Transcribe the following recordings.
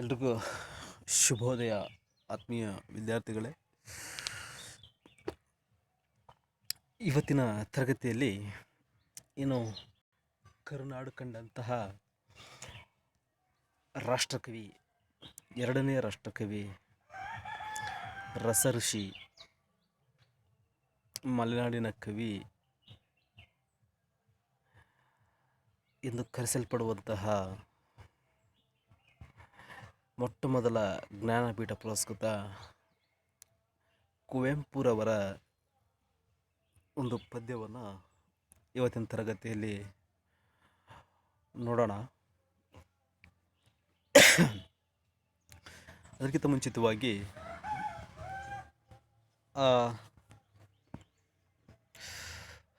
ಎಲ್ರಿಗೂ ಶುಭೋದಯ ಆತ್ಮೀಯ ವಿದ್ಯಾರ್ಥಿಗಳೇ. ಇವತ್ತಿನ ತರಗತಿಯಲ್ಲಿ ಏನು ಕರುನಾಡು ಕಂಡಂತಹ ರಾಷ್ಟ್ರಕವಿ, ಎರಡನೇ ರಾಷ್ಟ್ರಕವಿ, ರಸಋಷಿ, ಮಲೆನಾಡಿನ ಕವಿ ಎಂದು ಕರೆಸಲ್ಪಡುವಂತಹ ಮೊಟ್ಟಮೊದಲ ಜ್ಞಾನಪೀಠ ಪುರಸ್ಕೃತ ಕುವೆಂಪುರವರ ಒಂದು ಪದ್ಯವನ್ನು ಇವತ್ತಿನ ತರಗತಿಯಲ್ಲಿ ನೋಡೋಣ. ಅದಕ್ಕಿಂತ ಮುಂಚಿತವಾಗಿ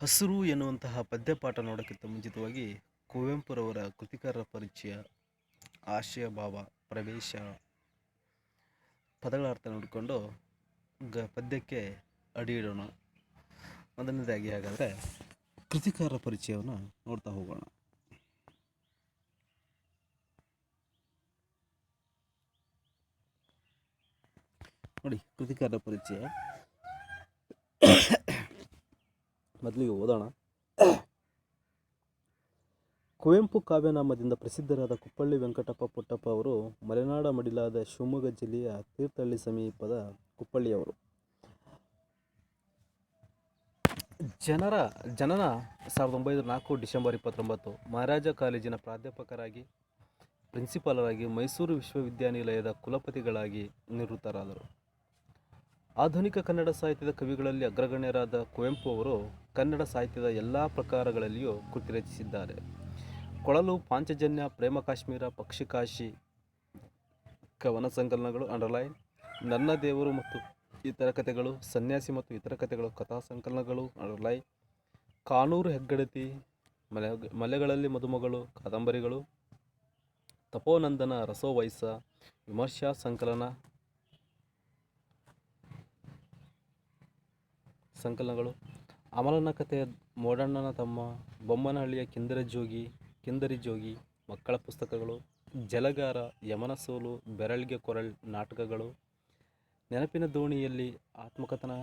ಹಸಿರು ಎನ್ನುವಂತಹ ಪದ್ಯಪಾಠ ನೋಡೋಕ್ಕಿಂತ ಮುಂಚಿತವಾಗಿ ಕುವೆಂಪುರವರ ಕೃತಿಕಾರರ ಪರಿಚಯ, ಆಶಯ ಭಾವ, ಪ್ರವೇಶ, ಪದಗಳ ಅರ್ಥ ನೋಡಿಕೊಂಡು ಪದ್ಯಕ್ಕೆ ಅಡಿ ಇಡೋಣ. ಮೊದಲನೇದಾಗಿ ಹಾಗಾದರೆ ಕೃತಿಕಾರರ ಪರಿಚಯವನ್ನು ನೋಡ್ತಾ ಹೋಗೋಣ. ನೋಡಿ, ಕೃತಿಕಾರರ ಪರಿಚಯ ಮೊದಲಿಗೆ ಓದೋಣ. ಕುವೆಂಪು ಕಾವ್ಯನಾಮದಿಂದ ಪ್ರಸಿದ್ಧರಾದ ಕುಪ್ಪಳ್ಳಿ ವೆಂಕಟಪ್ಪ ಪುಟ್ಟಪ್ಪ ಅವರು ಮಲೆನಾಡ ಮಡಿಲಾದ ಶಿವಮೊಗ್ಗ ಜಿಲ್ಲೆಯ ತೀರ್ಥಹಳ್ಳಿ ಸಮೀಪದ ಕುಪ್ಪಳ್ಳಿಯವರು. ಜನನ 1904 ಡಿಸೆಂಬರ್ 29. ಮಹಾರಾಜ ಕಾಲೇಜಿನ ಪ್ರಾಧ್ಯಾಪಕರಾಗಿ, ಪ್ರಿನ್ಸಿಪಾಲರಾಗಿ, ಮೈಸೂರು ವಿಶ್ವವಿದ್ಯಾನಿಲಯದ ಕುಲಪತಿಗಳಾಗಿ ನಿವೃತ್ತರಾದರು. ಆಧುನಿಕ ಕನ್ನಡ ಸಾಹಿತ್ಯದ ಕವಿಗಳಲ್ಲಿ ಅಗ್ರಗಣ್ಯರಾದ ಕುವೆಂಪು ಅವರು ಕನ್ನಡ ಸಾಹಿತ್ಯದ ಎಲ್ಲ ಪ್ರಕಾರಗಳಲ್ಲಿಯೂ ಕೃತಿ ರಚಿಸಿದ್ದಾರೆ. ಕೊಳಲು, ಪಾಂಚಜನ್ಯ, ಪ್ರೇಮ ಕಾಶ್ಮೀರ, ಪಕ್ಷಿಕಾಶಿ ಕವನ ಸಂಕಲನಗಳು ಅಂಡರ್ಲೈನ್, ನನ್ನ ದೇವರು ಮತ್ತು ಇತರ ಕಥೆಗಳು, ಸನ್ಯಾಸಿ ಮತ್ತು ಇತರ ಕಥೆಗಳು ಕಥಾ ಸಂಕಲನಗಳು ಅಂಡರ್ಲೈನ್, ಕಾನೂರು ಹೆಗ್ಗಡತಿ, ಮಲೆಗಳಲ್ಲಿ ಮದುಮಗಳು ಕಾದಂಬರಿಗಳು, ತಪೋನಂದನ ರಸೋವೈಸ ವಿಮರ್ಶಾ ಸಂಕಲನಗಳು, ಅಮಲನ ಕಥೆ, ಮೋಡಣ್ಣನ ತಮ್ಮ, ಬೊಮ್ಮನಹಳ್ಳಿಯ ಕಿಂದರಿ ಜೋಗಿ ಮಕ್ಕಳ ಪುಸ್ತಕಗಳು, ಜಲಗಾರ, ಯಮನ ಸೋಲು, ಬೆರಳಿಗೆ ಕೊರಳ್ ನಾಟಕಗಳು, ನೆನಪಿನ ದೋಣಿಯಲ್ಲಿ ಆತ್ಮಕಥನ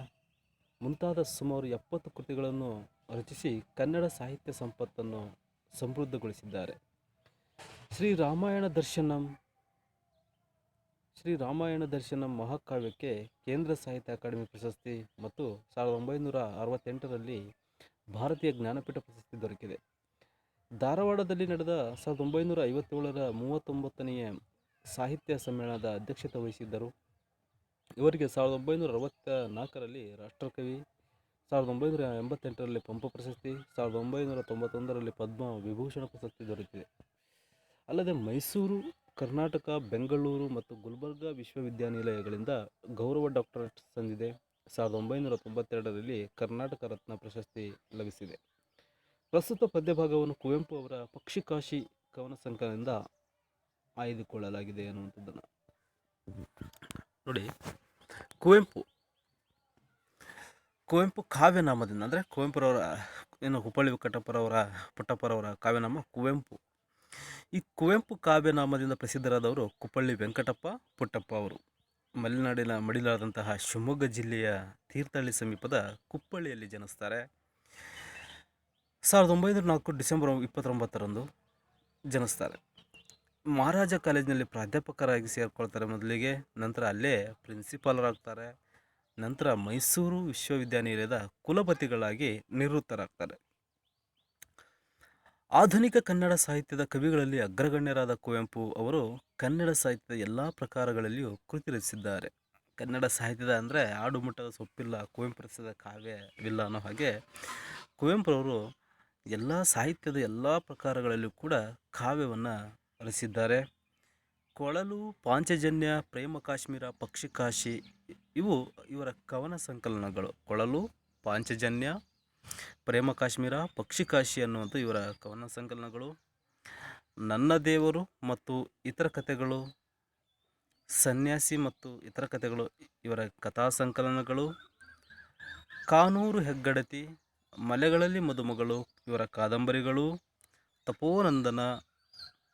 ಮುಂತಾದ ಸುಮಾರು 70 ಕೃತಿಗಳನ್ನು ರಚಿಸಿ ಕನ್ನಡ ಸಾಹಿತ್ಯ ಸಂಪತ್ತನ್ನು ಸಮೃದ್ಧಗೊಳಿಸಿದ್ದಾರೆ. ಶ್ರೀ ರಾಮಾಯಣ ದರ್ಶನಂ ಮಹಾಕಾವ್ಯಕ್ಕೆ ಕೇಂದ್ರ ಸಾಹಿತ್ಯ ಅಕಾಡೆಮಿ ಪ್ರಶಸ್ತಿ ಮತ್ತು 1968ರಲ್ಲಿ ಭಾರತೀಯ ಜ್ಞಾನಪೀಠ ಪ್ರಶಸ್ತಿ ದೊರಕಿದೆ. ಧಾರವಾಡದಲ್ಲಿ ನಡೆದ 1957ರ 39ನೇ ಸಾಹಿತ್ಯ ಸಮ್ಮೇಳನದ ಅಧ್ಯಕ್ಷತೆ ವಹಿಸಿದ್ದರು. ಇವರಿಗೆ 1964ರಲ್ಲಿ ರಾಷ್ಟ್ರಕವಿ, 1988ರಲ್ಲಿ ಪಂಪ ಪ್ರಶಸ್ತಿ, 1991ರಲ್ಲಿ ಪದ್ಮ ವಿಭೂಷಣ ಪ್ರಶಸ್ತಿ ದೊರೆತಿದೆ. ಅಲ್ಲದೆ ಮೈಸೂರು, ಕರ್ನಾಟಕ, ಬೆಂಗಳೂರು ಮತ್ತು ಗುಲ್ಬರ್ಗಾ ವಿಶ್ವವಿದ್ಯಾನಿಲಯಗಳಿಂದ ಗೌರವ ಡಾಕ್ಟರೇಟ್ ಸಂದಿದೆ. 1992ರಲ್ಲಿ ಕರ್ನಾಟಕ ರತ್ನ ಪ್ರಶಸ್ತಿ ಲಭಿಸಿದೆ. ಪ್ರಸ್ತುತ ಪದ್ಯಭಾಗವನ್ನು ಕುವೆಂಪು ಅವರ ಪಕ್ಷಿಕಾಶಿ ಕವನ ಸಂಕಲನದಿಂದ ಆಯ್ದುಕೊಳ್ಳಲಾಗಿದೆ ಅನ್ನುವಂಥದ್ದನ್ನು ನೋಡಿ. ಕುವೆಂಪು ಕಾವ್ಯನಾಮದಿಂದ, ಅಂದರೆ ಕುವೆಂಪುರವರ ಕುಪ್ಪಳ್ಳಿ ಪುಟ್ಟಪ್ಪರವರ ಕಾವ್ಯನಾಮ ಕುವೆಂಪು. ಈ ಕುವೆಂಪು ಕಾವ್ಯನಾಮದಿಂದ ಪ್ರಸಿದ್ಧರಾದವರು ಕುಪ್ಪಳ್ಳಿ ವೆಂಕಟಪ್ಪ ಪುಟ್ಟಪ್ಪ ಅವರು. ಮಲೆನಾಡಿನ ಮಡಿಲಾದಂತಹ ಶಿವಮೊಗ್ಗ ಜಿಲ್ಲೆಯ ತೀರ್ಥಹಳ್ಳಿ ಸಮೀಪದ ಕುಪ್ಪಳ್ಳಿಯಲ್ಲಿ ಜನಿಸ್ತಾರೆ. 1904 ಡಿಸೆಂಬರ್ 29ರಂದು ಜನಿಸ್ತಾರೆ. ಮಹಾರಾಜ ಕಾಲೇಜಿನಲ್ಲಿ ಪ್ರಾಧ್ಯಾಪಕರಾಗಿ ಸೇರಿಕೊಳ್ತಾರೆ ಮೊದಲಿಗೆ. ನಂತರ ಅಲ್ಲೇ ಪ್ರಿನ್ಸಿಪಾಲರಾಗ್ತಾರೆ. ನಂತರ ಮೈಸೂರು ವಿಶ್ವವಿದ್ಯಾನಿಲಯದ ಕುಲಪತಿಗಳಾಗಿ ನಿವೃತ್ತರಾಗ್ತಾರೆ. ಆಧುನಿಕ ಕನ್ನಡ ಸಾಹಿತ್ಯದ ಕವಿಗಳಲ್ಲಿ ಅಗ್ರಗಣ್ಯರಾದ ಕುವೆಂಪು ಅವರು ಕನ್ನಡ ಸಾಹಿತ್ಯದ ಎಲ್ಲ ಪ್ರಕಾರಗಳಲ್ಲಿಯೂ ಕೃತಿ ರಚಿಸಿದ್ದಾರೆ. ಕನ್ನಡ ಸಾಹಿತ್ಯದ ಅಂದರೆ ಆಡು ಮುಟ್ಟದ ಸೊಪ್ಪಿಲ್ಲ, ಕುವೆಂಪು ರಚಿಸಿದ ಕಾವ್ಯವಿಲ್ಲ ಅನ್ನೋ ಹಾಗೆ ಕುವೆಂಪುರವರು ಎಲ್ಲ ಸಾಹಿತ್ಯದ ಎಲ್ಲ ಪ್ರಕಾರಗಳಲ್ಲೂ ಕೂಡ ಕಾವ್ಯವನ್ನು ರಚಿಸಿದ್ದಾರೆ. ಕೊಳಲು, ಪಾಂಚಜನ್ಯ, ಪ್ರೇಮ ಕಾಶ್ಮೀರ, ಪಕ್ಷಿಕಾಶಿ ಇವು ಇವರ ಕವನ ಸಂಕಲನಗಳು. ಕೊಳಲು, ಪಾಂಚಜನ್ಯ, ಪ್ರೇಮ ಕಾಶ್ಮೀರ, ಪಕ್ಷಿಕಾಶಿ ಅನ್ನುವಂಥ ಇವರ ಕವನ ಸಂಕಲನಗಳು. ನನ್ನ ದೇವರು ಮತ್ತು ಇತರ ಕಥೆಗಳು, ಸನ್ಯಾಸಿ ಮತ್ತು ಇತರ ಕಥೆಗಳು ಇವರ ಕಥಾ ಸಂಕಲನಗಳು. ಕಾನೂರು ಹೆಗ್ಗಡತಿ, ಮಲೆಗಳಲ್ಲಿ ಮದುಮಗಳು ಇವರ ಕಾದಂಬರಿಗಳು. ತಪೋನಂದನ,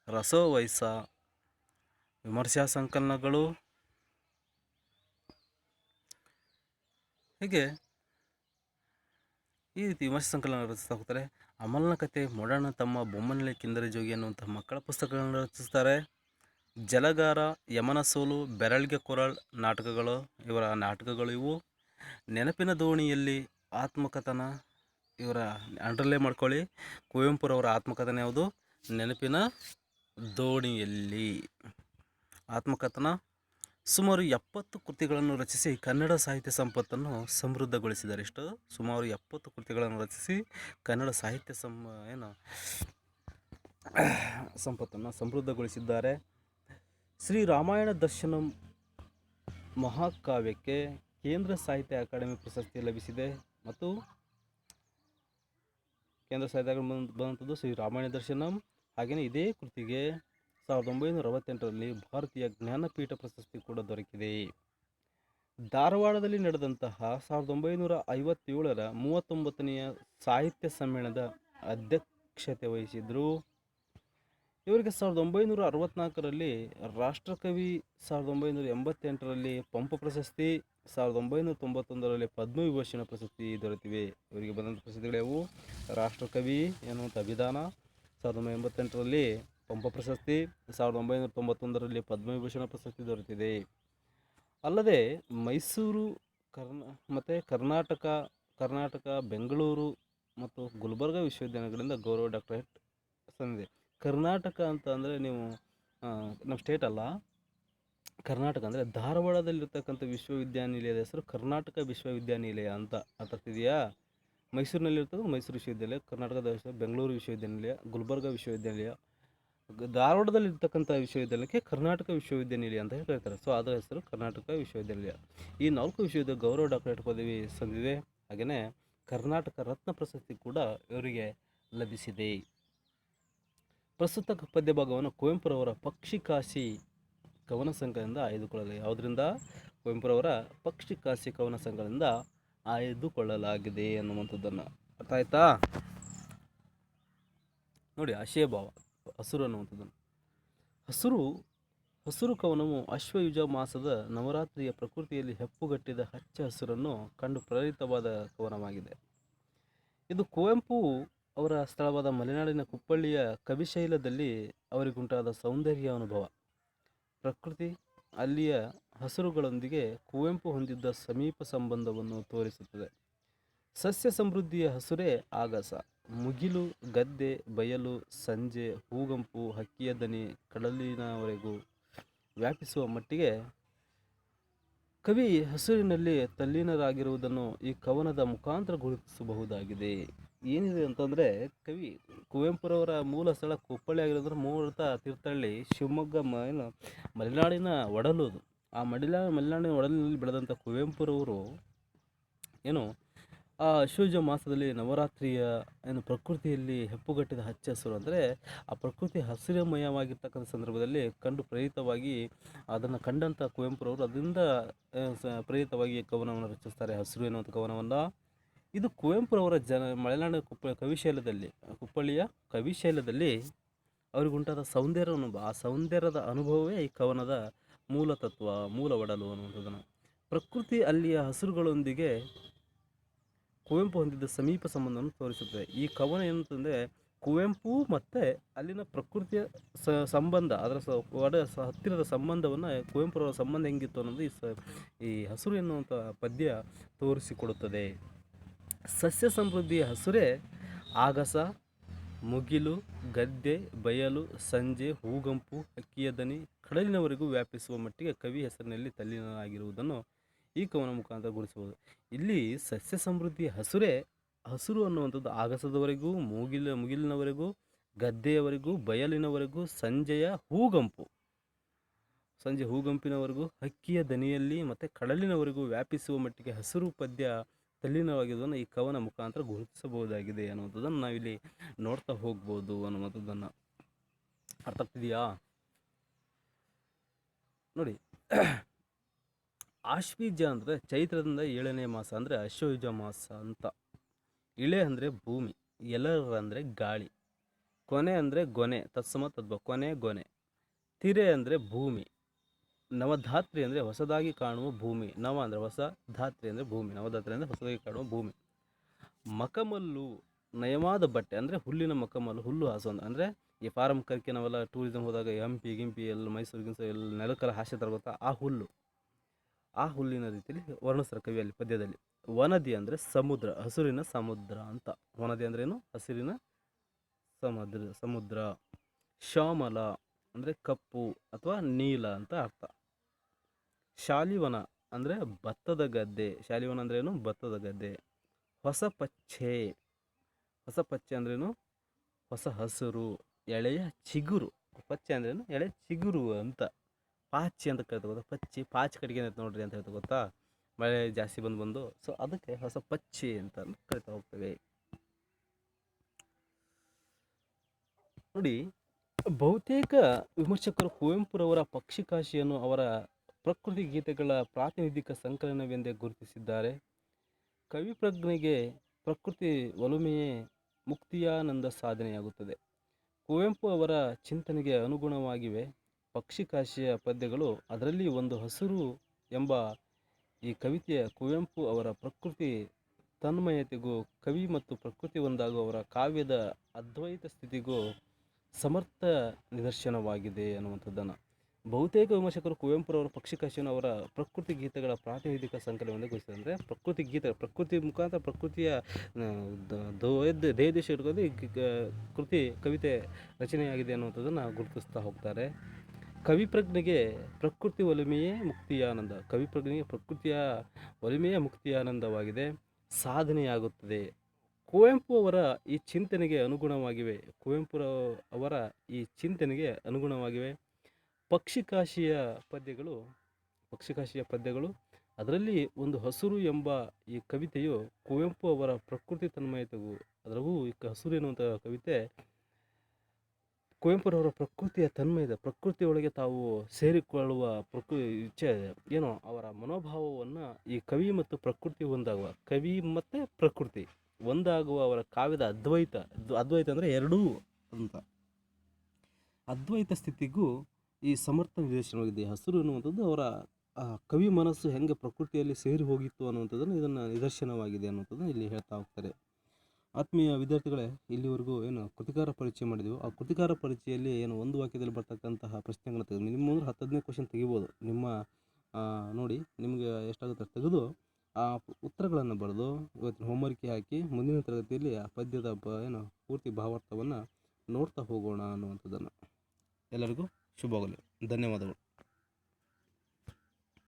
ರಸೋವೈಸ, ವಿಮರ್ಶಾ ಸಂಕಲನಗಳು, ಹೀಗೆ ಈ ರೀತಿ ವಿಮರ್ಶೆ ಸಂಕಲನ ರಚಿಸ್ತಾ ಹೋಗ್ತಾರೆ. ಅಮಲ್ನ ಕತೆ, ಮೊಡಣ್ಣ ತಮ್ಮ, ಬೊಮ್ಮನಳ್ಳಿ ಕಿಂದರಿ ಜೋಗಿ ಅನ್ನುವಂಥ ಮಕ್ಕಳ ಪುಸ್ತಕಗಳನ್ನು ರಚಿಸ್ತಾರೆ. ಜಲಗಾರ, ಯಮನ ಸೋಲು, ಬೆರಳ್ಗೆ ಕೊರಳ್ ನಾಟಕಗಳು ಇವರ ನಾಟಕಗಳು ಇವು. ನೆನಪಿನ ದೋಣಿಯಲ್ಲಿ ಆತ್ಮಕಥನ, ಇವರ ಅಂಡರ್ಲೇ ಮಾಡ್ಕೊಳ್ಳಿ, ಕುವೆಂಪುರವರ ಆತ್ಮಕಥನ ಯಾವುದು? ನೆನಪಿನ ದೋಣಿಯಲ್ಲಿ ಆತ್ಮಕಥನ. ಸುಮಾರು 70 ಕೃತಿಗಳನ್ನು ರಚಿಸಿ ಕನ್ನಡ ಸಾಹಿತ್ಯ ಸಂಪತ್ತನ್ನು ಸಮೃದ್ಧಗೊಳಿಸಿದ್ದಾರೆ. ಇಷ್ಟು ಸುಮಾರು 70 ಕೃತಿಗಳನ್ನು ರಚಿಸಿ ಕನ್ನಡ ಸಾಹಿತ್ಯ ಸಂಪತ್ತನ್ನು ಸಮೃದ್ಧಗೊಳಿಸಿದ್ದಾರೆ. ಶ್ರೀ ರಾಮಾಯಣ ದರ್ಶನಂ ಮಹಾಕಾವ್ಯಕ್ಕೆ ಕೇಂದ್ರ ಸಾಹಿತ್ಯ ಅಕಾಡೆಮಿ ಪ್ರಶಸ್ತಿ ಲಭಿಸಿದೆ. ಮತ್ತು ಕೇಂದ್ರ ಸಾಹಿತ್ಯ ಅಕಾಡೆಮಿ ಬಂದಂಥದ್ದು ಶ್ರೀ ರಾಮಾಯಣ ದರ್ಶನಂ. ಹಾಗೆಯೇ ಇದೇ ಕೃತಿಗೆ 1968ರಲ್ಲಿ ಭಾರತೀಯ ಜ್ಞಾನಪೀಠ ಪ್ರಶಸ್ತಿ ಕೂಡ ದೊರಕಿದೆ. ಧಾರವಾಡದಲ್ಲಿ ನಡೆದಂತಹ 1957ರ 39ನೆಯ ಸಾಹಿತ್ಯ ಸಮ್ಮೇಳನದ ಅಧ್ಯಕ್ಷತೆ ವಹಿಸಿದರು. ಇವರಿಗೆ 1964ರಲ್ಲಿ ರಾಷ್ಟ್ರಕವಿ, 1988ರಲ್ಲಿ ಪಂಪ ಪ್ರಶಸ್ತಿ, 1991ರಲ್ಲಿ ಪದ್ಮವಿಭೂಷಣ ಪ್ರಶಸ್ತಿ ದೊರೆತಿವೆ. ಇವರಿಗೆ ಬಂದಂಥ ಪ್ರಶಸ್ತಿಗಳ್ಯಾವು? ರಾಷ್ಟ್ರಕವಿ ಎನ್ನುವಂಥ ಅಭಿದಾನ, 1988ರಲ್ಲಿ ಪಂಪ ಪ್ರಶಸ್ತಿ, 1991ರಲ್ಲಿ ಪದ್ಮವಿಭೂಷಣ ಪ್ರಶಸ್ತಿ ದೊರೆತಿದೆ. ಅಲ್ಲದೆ ಮೈಸೂರು, ಮತ್ತು ಕರ್ನಾಟಕ, ಬೆಂಗಳೂರು ಮತ್ತು ಗುಲ್ಬರ್ಗ ವಿಶ್ವವಿದ್ಯಾಲಯಗಳಿಂದ ಗೌರವ ಡಾಕ್ಟರೇಟ್ ಸಂದಿದೆ. ಕರ್ನಾಟಕ ಅಂತ ಅಂದರೆ ನೀವು ನಮ್ಮ ಸ್ಟೇಟ್ ಅಲ್ಲ, ಕರ್ನಾಟಕ ಅಂದರೆ ಧಾರವಾಡದಲ್ಲಿರ್ತಕ್ಕಂಥ ವಿಶ್ವವಿದ್ಯಾನಿಲಯದ ಹೆಸರು ಕರ್ನಾಟಕ ವಿಶ್ವವಿದ್ಯಾನಿಲಯ ಅಂತ ಅರ್ಥಿದೆಯಾ? ಮೈಸೂರಿನಲ್ಲಿರ್ತಕ್ಕಂಥ ಮೈಸೂರು ವಿಶ್ವವಿದ್ಯಾಲಯ, ಕರ್ನಾಟಕದ ಬೆಂಗಳೂರು ವಿಶ್ವವಿದ್ಯಾನಿಲಯ, ಗುಲ್ಬರ್ಗ ವಿಶ್ವವಿದ್ಯಾನಿಲಯ, ಧಾರವಾಡದಲ್ಲಿರ್ತಕ್ಕಂಥ ವಿಶ್ವವಿದ್ಯಾಲಯಕ್ಕೆ ಕರ್ನಾಟಕ ವಿಶ್ವವಿದ್ಯಾನಿಲಯ ಅಂತ ಹೇಳ್ತಾರೆ. ಸೊ ಅದರ ಹೆಸರು ಕರ್ನಾಟಕ ವಿಶ್ವವಿದ್ಯಾನಿಲಯ. ಈ 4 ವಿಶ್ವವಿದ್ಯಾಲಯ ಗೌರವ ಡಾಕ್ಟರೇಟ್ ಪದವಿ ಸಂದಿದೆ. ಹಾಗೆಯೇ ಕರ್ನಾಟಕ ರತ್ನ ಪ್ರಶಸ್ತಿ ಕೂಡ ಇವರಿಗೆ ಲಭಿಸಿದೆ. ಪ್ರಸ್ತುತ ಪದ್ಯ ಭಾಗವನ್ನು ಕುವೆಂಪುರವರ ಪಕ್ಷಿಕಾಶಿ ಕವನ ಸಂಕಲನದಿಂದ ಆಯ್ದುಕೊಳ್ಳಲಾಗಿದೆ. ಯಾವುದರಿಂದ? ಕುವೆಂಪುರವರ ಪಕ್ಷಿಕಾಶಿ ಕವನ ಸಂಕಲನದಿಂದ ಆಯ್ದುಕೊಳ್ಳಲಾಗಿದೆ ಅನ್ನುವಂಥದ್ದನ್ನು ಅರ್ಥ ಆಯ್ತಾ? ನೋಡಿ, ಆಶಯ ಭಾವ, ಹಸುರು ಅನ್ನುವಂಥದ್ದನ್ನು. ಹಸುರು ಕವನವು ಅಶ್ವಯುಜ ಮಾಸದ ನವರಾತ್ರಿಯ ಪ್ರಕೃತಿಯಲ್ಲಿ ಹೆಪ್ಪುಗಟ್ಟಿದ ಹಚ್ಚ ಹಸುರನ್ನು ಕಂಡು ಪ್ರೇರಿತವಾದ ಕವನವಾಗಿದೆ. ಇದು ಕುವೆಂಪು ಅವರ ಸ್ಥಳವಾದ ಮಲೆನಾಡಿನ ಕುಪ್ಪಳ್ಳಿಯ ಕವಿಶೈಲದಲ್ಲಿ ಅವರಿಗುಂಟಾದ ಸೌಂದರ್ಯ ಅನುಭವ, ಪ್ರಕೃತಿ, ಅಲ್ಲಿಯ ಹಸುರುಗಳೊಂದಿಗೆ ಕುವೆಂಪು ಹೊಂದಿದ್ದ ಸಮೀಪ ಸಂಬಂಧವನ್ನು ತೋರಿಸುತ್ತದೆ. ಸಸ್ಯ ಸಮೃದ್ಧಿಯ ಹಸುರೇ ಆಗಸ, ಮುಗಿಲು, ಗದ್ದೆ, ಬಯಲು, ಸಂಜೆ, ಹೂಗಂಪು, ಹಕ್ಕಿಯ ದನಿ ಕಡಲಿನವರೆಗೂ ವ್ಯಾಪಿಸುವ ಮಟ್ಟಿಗೆ ಕವಿ ಹಸುರಿನಲ್ಲಿ ತಲ್ಲೀನರಾಗಿರುವುದನ್ನು ಈ ಕವನದ ಮುಖಾಂತರ ಗುರುತಿಸಬಹುದಾಗಿದೆ. ಏನಿದೆ ಅಂತಂದರೆ, ಕವಿ ಕುವೆಂಪುರವರ ಮೂಲ ಸ್ಥಳ ಕುಪ್ಪಳ್ಳಿ ಆಗಿರೋದ್ರ ಮೂಲತಃ ತೀರ್ಥಹಳ್ಳಿ, ಶಿವಮೊಗ್ಗ ಮಲೆನಾಡಿನ ಒಡಲು. ಆ ಮಲೆನಾಡಿನ ಒಡಲಿನಲ್ಲಿ ಬೆಳೆದಂಥ ಕುವೆಂಪುರವರು ಆ ಅಶ್ವಯುಜ ಮಾಸದಲ್ಲಿ ನವರಾತ್ರಿಯ ಪ್ರಕೃತಿಯಲ್ಲಿ ಹೆಪ್ಪುಗಟ್ಟಿದ ಹಚ್ಚ ಹಸುರು ಅಂದರೆ ಆ ಪ್ರಕೃತಿ ಹಸಿರುಮಯವಾಗಿರ್ತಕ್ಕಂಥ ಸಂದರ್ಭದಲ್ಲಿ ಕಂಡು ಪ್ರೇರಿತವಾಗಿ ಅದನ್ನು ಕಂಡಂಥ ಕುವೆಂಪುರವರು ಅದರಿಂದ ಪ್ರೇರಿತವಾಗಿ ಕವನವನ್ನು ರಚಿಸ್ತಾರೆ, ಹಸಿರು ಎನ್ನುವಂಥ ಕವನವನ್ನು. ಇದು ಕುವೆಂಪುರವರ ಮಲೆನಾಡಿನ ಕುಪ್ಪಳ್ಳಿಯ ಕವಿಶೈಲದಲ್ಲಿ ಅವರಿಗುಂಟಾದ ಸೌಂದರ್ಯ ಅನುಭವ. ಆ ಸೌಂದರ್ಯದ ಅನುಭವವೇ ಈ ಕವನದ ಮೂಲ ತತ್ವ, ಮೂಲ ಒಡಲು ಅನ್ನುವಂಥದ್ದನ್ನು. ಪ್ರಕೃತಿ, ಅಲ್ಲಿಯ ಹಸುರುಗಳೊಂದಿಗೆ ಕುವೆಂಪು ಹೊಂದಿದ್ದ ಸಮೀಪ ಸಂಬಂಧವನ್ನು ತೋರಿಸುತ್ತದೆ. ಈ ಕವನ ಏನಂತಂದರೆ ಕುವೆಂಪು ಮತ್ತು ಅಲ್ಲಿನ ಪ್ರಕೃತಿಯ ಸಂಬಂಧ, ಅದರ ಹತ್ತಿರದ ಸಂಬಂಧವನ್ನು, ಕುವೆಂಪುರವರ ಸಂಬಂಧ ಹೆಂಗಿತ್ತು ಅನ್ನೋದು ಈ ಹಸುರು ಎನ್ನುವಂಥ ಪದ್ಯ ತೋರಿಸಿಕೊಡುತ್ತದೆ. ಸಸ್ಯ ಸಮೃದ್ಧಿಯ ಹಸುರೇ ಆಗಸ, ಮುಗಿಲು, ಗದ್ದೆ, ಬಯಲು, ಸಂಜೆ, ಹೂಗಂಪು, ಹಕ್ಕಿಯ ದನಿ ಕಡಲಿನವರೆಗೂ ವ್ಯಾಪಿಸುವ ಮಟ್ಟಿಗೆ ಕವಿ ಹೆಸರಿನಲ್ಲಿ ತಲ್ಲೀನರಾಗಿರುವುದನ್ನು ಈ ಕವನ ಮುಖಾಂತರ ಗುರುತಿಸಬಹುದು. ಇಲ್ಲಿ ಸಸ್ಯ ಸಮೃದ್ಧಿಯ ಹಸುರು ಅನ್ನುವಂಥದ್ದು ಆಗಸದವರೆಗೂ, ಮುಗಿಲಿನವರೆಗೂ, ಗದ್ದೆಯವರೆಗೂ, ಬಯಲಿನವರೆಗೂ, ಸಂಜೆ ಹೂಗಂಪಿನವರೆಗೂ, ಹಕ್ಕಿಯ ದನಿಯಲ್ಲಿ ಮತ್ತು ಕಡಲಿನವರೆಗೂ ವ್ಯಾಪಿಸುವ ಮಟ್ಟಿಗೆ ಹಸಿರು ಪದ್ಯ ತಲ್ಲೀನವಾಗಿರುವುದನ್ನು ಈ ಕವನ ಮುಖಾಂತರ ಗುರುತಿಸಬಹುದಾಗಿದೆ ಅನ್ನುವಂಥದ್ದನ್ನು ನಾವಿಲ್ಲಿ ನೋಡ್ತಾ ಹೋಗ್ಬೋದು ಅನ್ನುವಂಥದ್ದನ್ನು. ಅರ್ಥ ಆಗ್ತಿದೆಯಾ? ನೋಡಿ, ಆಶ್ವೀಜ ಅಂದರೆ ಚೈತ್ರದಿಂದ 7ನೇ ಮಾಸ ಅಂದರೆ ಅಶ್ವಯುಜ ಮಾಸ ಅಂತ. ಇಳೆ ಅಂದರೆ ಭೂಮಿ, ಎಲರ್ ಅಂದರೆ ಗಾಳಿ, ಕೊನೆ ಅಂದರೆ ಗೊನೆ, ತತ್ಸಮ ತದ್ಭವ, ಕೊನೆ ಗೊನೆ. ತಿರೆ ಅಂದರೆ ಭೂಮಿ, ನವಧಾತ್ರಿ ಅಂದರೆ ಹೊಸದಾಗಿ ಕಾಣುವ ಭೂಮಿ. ನವ ಅಂದರೆ ಹೊಸ, ಧಾತ್ರಿ ಅಂದರೆ ಭೂಮಿ. ನವಧಾತ್ರಿ ಅಂದರೆ ಹೊಸದಾಗಿ ಕಾಣುವ ಭೂಮಿ. ಮಕಮಲ್ಲು ನಯವಾದ ಬಟ್ಟೆ ಅಂದರೆ ಹುಲ್ಲಿನ ಮಕಮಲ್ಲು, ಹುಲ್ಲು ಹಾಸೋದು. ಅಂದರೆ ಈ ಫಾರಂ ಕರ್ಕೆ ನಾವೆಲ್ಲ ಟೂರಿಸಮ್ ಹೋದಾಗ ಹಂಪಿ ಗಿಂಪಿ ಎಲ್ಲ ಮೈಸೂರು ಗಿನ್ಸು ಎಲ್ಲ ನೆಲಕ್ಕೆಲ್ಲ ಹಾಸೆ ಗೊತ್ತಾ, ಆ ಹುಲ್ಲು, ಆ ಹುಲ್ಲಿನ ರೀತಿಯಲ್ಲಿ ವರ್ಣಿಸ್ತಾರೆ ಕವಿಯಲ್ಲಿ ಪದ್ಯದಲ್ಲಿ. ವನದಿ ಅಂದರೆ ಸಮುದ್ರ, ಹಸುರಿನ ಸಮುದ್ರ ಅಂತ. ವನದಿ ಅಂದ್ರೇನು? ಹಸಿರಿನ ಸಮುದ್ರ. ಶ್ಯಾಮಲ ಅಂದರೆ ಕಪ್ಪು ಅಥವಾ ನೀಲ ಅಂತ ಅರ್ಥ. ಶಾಲಿವನ ಅಂದರೆ ಭತ್ತದ ಗದ್ದೆ. ಶಾಲಿವನ ಅಂದ್ರೇನು? ಭತ್ತದ ಗದ್ದೆ. ಹೊಸ ಪಚ್ಚೆ, ಹೊಸ ಪಚ್ಚೆ ಅಂದ್ರೇನು? ಹೊಸ ಹಸಿರು, ಎಳೆಯ ಚಿಗುರು. ಪಚ್ಚೆ ಅಂದ್ರೇನು? ಎಳೆ ಚಿಗುರು ಅಂತ. ಪಾಚಿ ಅಂತ ಕರಿತಾ ಗೊತ್ತಾ, ಪಚ್ಚಿ ಪಾಚಿ ಕಟ್ಟಿಗೆ ಅಂತ ನೋಡ್ರಿ ಅಂತ ಹೇಳ್ತಾ ಗೊತ್ತಾ, ಮಳೆ ಜಾಸ್ತಿ ಬಂದು ಸೊ ಅದಕ್ಕೆ ಹೊಸ ಪಚ್ಚಿ ಅಂತ ಕರಿತಾ ಹೋಗ್ತೇವೆ. ನೋಡಿ, ಬಹುತೇಕ ವಿಮರ್ಶಕರು ಕುವೆಂಪುರವರ ಪಕ್ಷಿಕಾಶಿಯನ್ನು ಅವರ ಪ್ರಕೃತಿ ಗೀತೆಗಳ ಪ್ರಾತಿನಿಧಿಕ ಸಂಕಲನವೆಂದೇ ಗುರುತಿಸಿದ್ದಾರೆ. ಕವಿ ಪ್ರಜ್ಞೆಗೆ ಪ್ರಕೃತಿ ಒಲುಮೆಯೇ ಮುಕ್ತಿಯಾನಂದ ಸಾಧನೆಯಾಗುತ್ತದೆ. ಕುವೆಂಪು ಅವರ ಚಿಂತನೆಗೆ ಅನುಗುಣವಾಗಿವೆ ಪಕ್ಷಿಕಾಶಿಯ ಪದ್ಯಗಳು. ಅದರಲ್ಲಿ ಒಂದು ಹಸಿರು ಎಂಬ ಈ ಕವಿತೆಯ ಕುವೆಂಪು ಅವರ ಪ್ರಕೃತಿ ತನ್ಮಯತೆಗೂ ಕವಿ ಮತ್ತು ಪ್ರಕೃತಿ ಒಂದಾಗುವ ಅವರ ಕಾವ್ಯದ ಅದ್ವೈತ ಸ್ಥಿತಿಗೂ ಸಮರ್ಥ ನಿದರ್ಶನವಾಗಿದೆ ಅನ್ನುವಂಥದ್ದನ್ನು ಬಹುತೇಕ ವಿಮರ್ಶಕರು ಕುವೆಂಪುರವರ ಪಕ್ಷಿಕಾಶಿಯನ್ನು ಅವರ ಪ್ರಕೃತಿ ಗೀತೆಗಳ ಪ್ರಾತಿನಿಧಿಕ ಸಂಕಲನವೆಂದು ಗುರುತಿಸಿದ್ದಾರೆ. ಅಂದರೆ ಪ್ರಕೃತಿ ಗೀತೆ, ಪ್ರಕೃತಿ ಮುಖಾಂತರ ಪ್ರಕೃತಿಯ ದೇಶ ಇಟ್ಕೊಂಡು ಕೃತಿ ಕವಿತೆ ರಚನೆಯಾಗಿದೆ ಅನ್ನುವಂಥದ್ದನ್ನು ಗುರುತಿಸ್ತಾ ಹೋಗ್ತಾರೆ. ಕವಿ ಪ್ರಜ್ಞೆಗೆ ಪ್ರಕೃತಿ ಒಲಿಮೆಯೇ ಮುಕ್ತಿಯಾನಂದ. ಕವಿ ಪ್ರಜ್ಞೆಗೆ ಪ್ರಕೃತಿಯ ಒಲಿಮೆಯೇ ಮುಕ್ತಿಯಾನಂದವಾಗಿದೆ, ಸಾಧನೆಯಾಗುತ್ತದೆ. ಕುವೆಂಪು ಅವರ ಈ ಚಿಂತನೆಗೆ ಅನುಗುಣವಾಗಿವೆ ಪಕ್ಷಿಕಾಶಿಯ ಪದ್ಯಗಳು. ಅದರಲ್ಲಿ ಒಂದು ಹಸುರು ಎಂಬ ಈ ಕವಿತೆಯು ಕುವೆಂಪು ಅವರ ಪ್ರಕೃತಿ ತನ್ಮಯತೆಗೂ, ಅದರಗೂ ಈ ಹಸುರು ಎನ್ನುವಂಥ ಕವಿತೆ ಕುವೆಂಪುರವರ ಪ್ರಕೃತಿಯ ತನ್ಮಯತೆ, ಪ್ರಕೃತಿಯೊಳಗೆ ತಾವು ಸೇರಿಕೊಳ್ಳುವ ಇಚ್ಛೆ ಏನೋ ಅವರ ಮನೋಭಾವವನ್ನು ಈ ಕವಿ ಮತ್ತು ಪ್ರಕೃತಿ ಒಂದಾಗುವ, ಕವಿ ಮತ್ತು ಪ್ರಕೃತಿ ಒಂದಾಗುವ ಅವರ ಕಾವ್ಯದ ಅದ್ವೈತ ಅಂದರೆ ಎರಡೂ ಅಂತ ಅದ್ವೈತ ಸ್ಥಿತಿಗೂ ಈ ಸಮರ್ಥ ನಿದರ್ಶನವಾಗಿದೆ. ಹಸಿರು ಅನ್ನುವಂಥದ್ದು ಅವರ ಕವಿ ಮನಸ್ಸು ಹೆಂಗೆ ಪ್ರಕೃತಿಯಲ್ಲಿ ಸೇರಿ ಹೋಗಿತ್ತು ಅನ್ನುವಂಥದ್ದನ್ನು ಇದನ್ನು ನಿದರ್ಶನವಾಗಿದೆ ಅನ್ನುವಂಥದ್ದನ್ನು ಇಲ್ಲಿ ಹೇಳ್ತಾ ಹೋಗ್ತಾರೆ. ಆತ್ಮೀಯ ವಿದ್ಯಾರ್ಥಿಗಳೇ, ಇಲ್ಲಿವರೆಗೂ ಏನು ಕೃತಿಕಾರ ಪರಿಚಯ ಮಾಡಿದೆವು. ಆ ಕೃತಿಕಾರ ಪರಿಚಯಲ್ಲಿ ಏನು ಒಂದು ವಾಕ್ಯದಲ್ಲಿ ಬರ್ತಕ್ಕಂತಹ ಪ್ರಶ್ನೆಗಳನ್ನ ತೆಗೆದು ನಿಮ್ಮ ಮುಂದೆ 10-15 ಕ್ವಶನ್ ತೆಗಿಬೋದು. ನಿಮ್ಮ ನೋಡಿ ನಿಮಗೆ ಎಷ್ಟಾಗುತ್ತೆ ತೆಗೆದು ಆ ಉತ್ತರಗಳನ್ನು ಬರೆದು ಇವತ್ತಿನ ಹೋಮ್ವರ್ಕ್ಗೆ ಹಾಕಿ ಮುಂದಿನ ತರಗತಿಯಲ್ಲಿ ಆ ಪದ್ಯದ ಏನು ಪೂರ್ತಿ ಭಾವಾರ್ಥವನ್ನು ನೋಡ್ತಾ ಹೋಗೋಣ ಅನ್ನುವಂಥದ್ದನ್ನು. ಎಲ್ಲರಿಗೂ ಶುಭವಾಗಲಿ. ಧನ್ಯವಾದಗಳು.